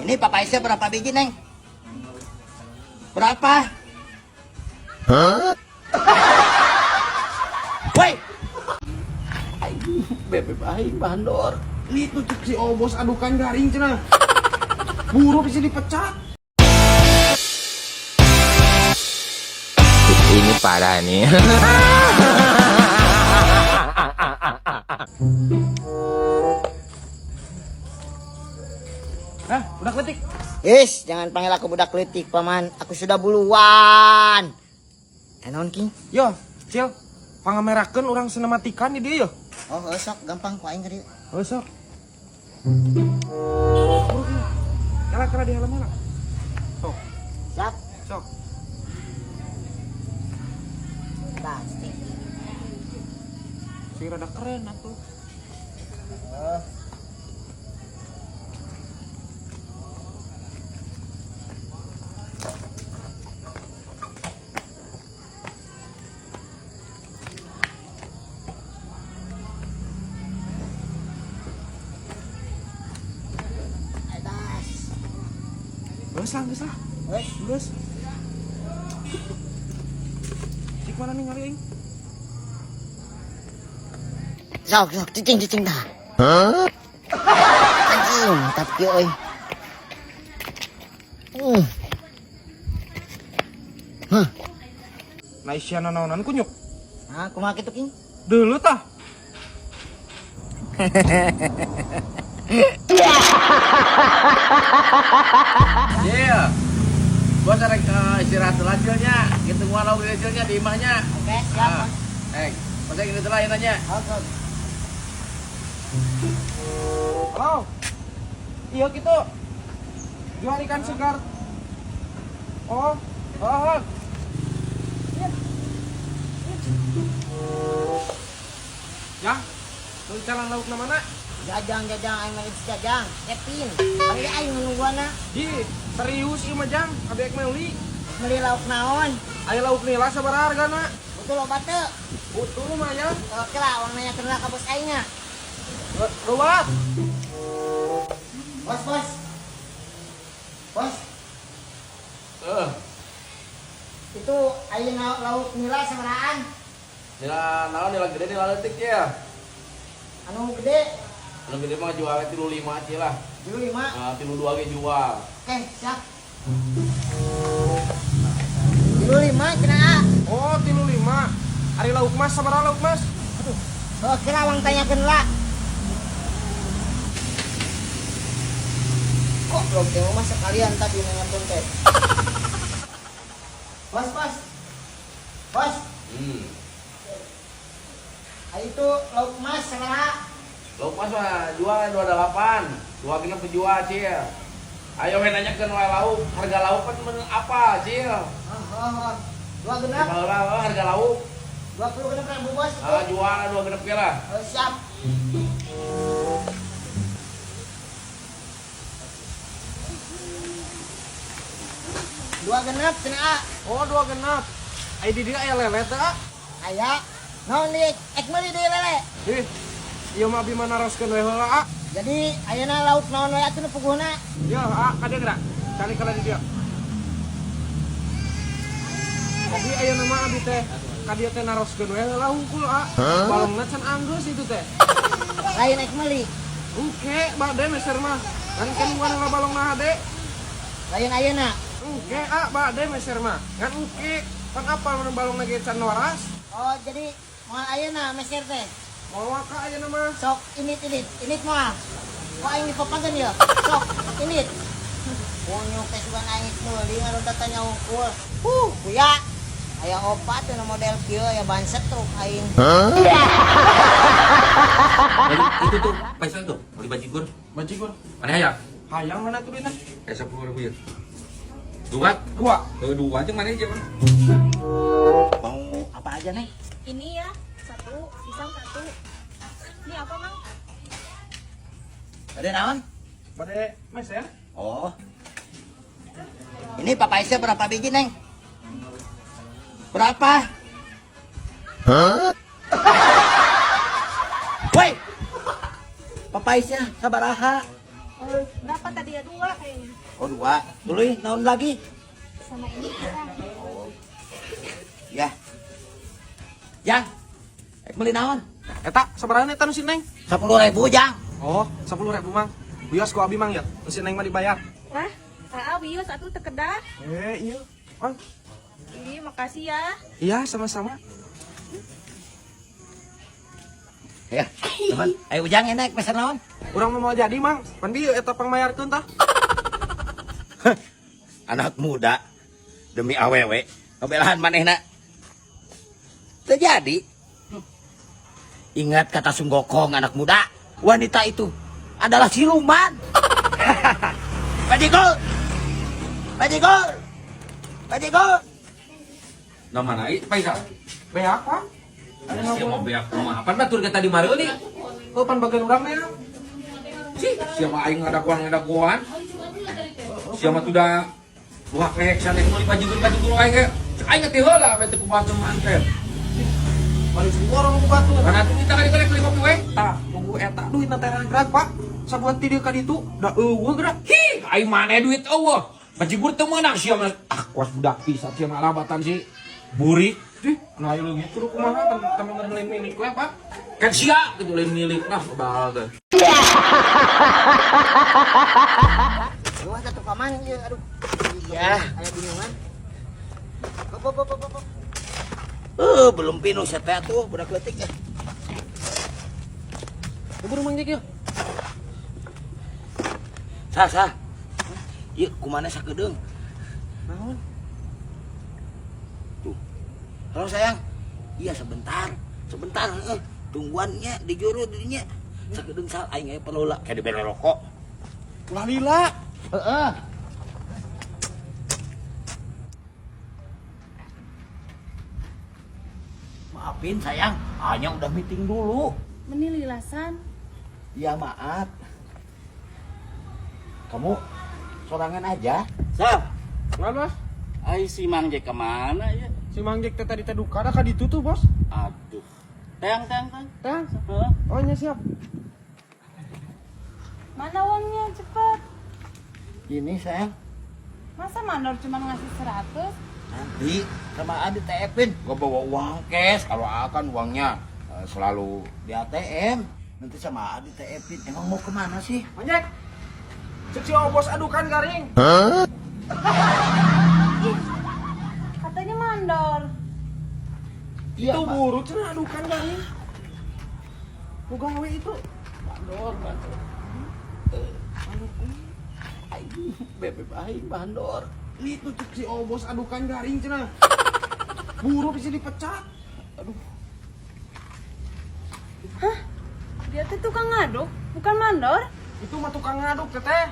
Ini papaisnya berapa biji, Neng? Berapa? Hah? Woi! Bebek aing bandor. Itu cek si Obos adukan garing cenah. Buru bisa dipecat. Ini parah nih. Hah, udah kletik. Is, jangan panggil aku budak kritik, Paman. Aku sudah buluan. Enon, King? Yo, Cil. Pangamerakeun urang sinematikan di dia yo. Oh, sok gampang ku aing ka dieu. Oh, sok. Kala di halaman. Sok, Siap. sok. Plastik. Si rada keren atuh. Geus lah. Geus. Cik mana nih ngari aing? Sok, cicing dah. Anjing, mantap kieu euy. Nah isiana naonan kunyuk. Nah, kumaha kitu, King? Dulu tah. Iya. Bos arek istirahat dulu hasilnya. Gitu gua lauk hasilnya di imahnya. Oke, siap. Masa gini telah nanya. Oke. Halo. Iya gitu. Jual ikan segar. Oh. Ya. Lu jalan lauk na mana? Jajang aing mah jajang. Kevin, panggil aing nungguana. Di serius ieu mah jang, abek meuli. Meuli lauk naon? Aya lauk nila sabaraha hargana? Betul loba teu. Butuh mah ya. Oke lah, uang nanya kenal ka bos aingnya. Ruwat. Bos. Bos, itu ayeuna lauk nila sabaraan? Nila naon nila gede nila leutik ya. Anu gede Anu gede mah jual 35 aja lah. 35. Nah, 32 ge jual. Oke, siap. 35 cenah. Oh, 35. Ari lauk mas sabaraha lauk mas? Aduh. Oke lah, uang tanyakeun lah. Kok belum teu mah sekalian tadi nanyakeun teh. Bos. Itu lauk emas sabaraha? Lauk mas mah jual 28. Dua genep penjual Cil. Ayo we nanyakeun wae lauk, harga lauk kan apa Cil? Dua genep. Baheula harga lauk. 20 genep ribu bos. Jual 2 genep ge lah. Siap. Dua genep cenah. Oh, 2 genap. Ai di dieu aya lele teh, ah? Aya. Naon di meuli deui lele. Ih, ieu mah abdi mah naroskeun we heula, ah. Jadi ayeuna lauk naon we atuh nu puguhna? Ya, ah, kade geura. Cari kala di dieu. Jadi ayeuna mah abdi teh ka dieu teh naroskeun we heula hungkul, ah. Balongna can anggeus itu teh. Lain meuli. Engke, bade meser mah. Kan warna balongna hade. Lain ayeuna. Engke, ah, bade meser mah. Kan engke. Kan apa mun balongna ge can waras? Oh, jadi moal ayeuna meser teh. Moal ka ayeuna mah. Sok init moal. Kok aing dipapagan ya? Sok init. Punyuk teh sugan aing meuli ngaron tanya hungkul. Kuya. Aya opat teh model kieu aya banset truk aing. Itu tuh, Faisal tuh, beli bajigur. Bajigur. Mana hayang? Hayang mana tuh dina? Kayak 10.000 ya. Dua aja mana aja, Bang? Mau apa aja, Neng? Ini ya, satu, pisang satu. Ini apa, Mang? Ada naon? Bade meser. Oh. Ini papaisnya berapa biji, Neng? Berapa? Woi! Papaisnya sabaraha? Berapa tadi ya? 2 kayaknya. Oh 2. Tuluy, naon lagi? Sama ini kurang. Ya. Jang. Beli naon? Eta sabaraha eta nu si Neng? 10.000 Jang. Oh, 10.000 Mang. Bios ku abi Mang ya. Nu si Neng mah dibayar. Wah, bius atuh tekedah. Iya. Mang. Ih, makasih ya. Iya, sama-sama. Ya. Teman, ayo Ujang enak pesan naon? Urang mah mau jadi, Mang. Pan dieu eta pangmayarkeun tah. Anak muda demi awewe ngebelahan manehna. Terjadi. Ingat kata Sunggokong anak muda, wanita itu adalah siluman. Bajigol. Bajigol. Bajigol. Nama naik, paisa. Beak, Pak. Siapa beak rumah? Pan batur kita di Mario nih. Oh, pan bagian urang mah. Siapa aing ngadakuan. Siapa tuh dah buah kehek sana yang mau baju aing ge. Aing teh heula we teh kumaha manten. Balik orang ku batur. Mana tuh kita kali beli kopi we? Tah, tunggu eta duit na teh gerak, Pak. Sabuat ti dieu ka ditu, da eueuh gerak. Hi, aing mana duit eueuh. Bajigur teu meunang sia mah. Kuas budak pisan sia mah alabatan si burik. Dih, nah ieu gitu kumaha pan lain milik we, Pak. Kan sia gitu lain milik nah bal teh. Gua satu kaman ieu aduh. Iya, aya bingungan. Pop. Belum pinu teh tuh budak leutik ya. Buru Mang Jek yeuh. Sah. Ieu kumana sakedeung? Naon? Tuh. Halo sayang. Iya sebentar. Heeh. Tungguannya di juru dinya. Sakedeung sal aing aya perlu lah kayak dibere rokok. Ulah lila. Heeh. Maafin sayang, hanya udah meeting dulu. Menililasan. Ya maaf. Kamu sorangan aja. Sal. Naon, Mas? Ai si Mang Jek kemana ya? Si Mang Jek teh tadi teh duka da ka ditu tuh, Bos. Aduh. Tang. Tah. Heeh. Oh, nya siap. Mana uangnya cepet? Ini sayang. Masa mandor cuma ngasih 100? Nanti sama Adi TF-in. Gua bawa uang cash. Kalau akan uangnya selalu di ATM. Nanti sama Adi TF-in. Emang mau kemana sih? Mang Jek. Cek si Obos adukan garing. Katanya mandor. Itu buru cenah adukan garing. Mau gawe itu. Bandor. Bebek aing bandor. Itu cek si Obos adukan garing cenah. Buru bisa dipecat. Aduh. Hah? Dia tuh tukang ngaduk, bukan mandor? Itu mah tukang ngaduk teteh.